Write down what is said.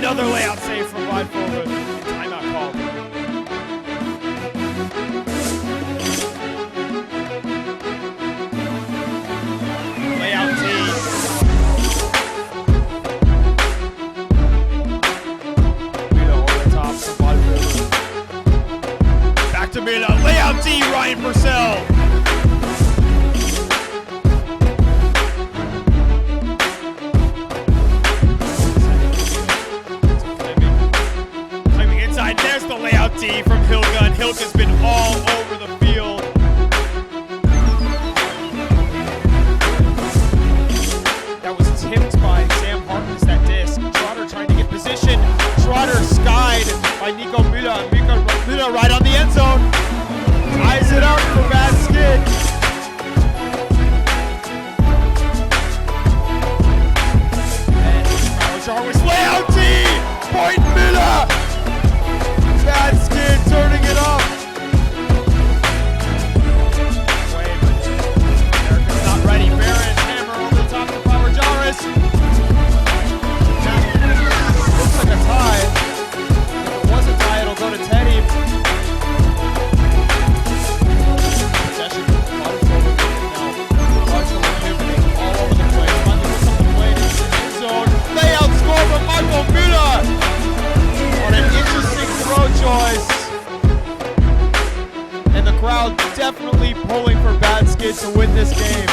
Another layout save from Windmill. Timeout call. Layout T. Mila over the top from Windmill. Back to Mila. Layout D, Ryan Purcell. There's the layout D from Hylke, and Hylke's been all over the field. That was tipped by Sam Harkness, that disc. Trotter trying to get position. Trotter skied by Nico Müller. Müller right on the end zone. Eyes it up for Bad Skid. And Jarvis layout D. Point Müller. Bad Skid turning it up. Wait, but Erica's not ready. Barron, hammer over the top of Power Jarvis. Looks like a tie. If it was a tie, it'll go to Teddy. Possession. Control now. Control pivoting all over the place. Trying to put something away into the end zone. Layout score from Michael Müller. On an interesting throw choice. And the crowd definitely pulling for Bad Skid to win this game.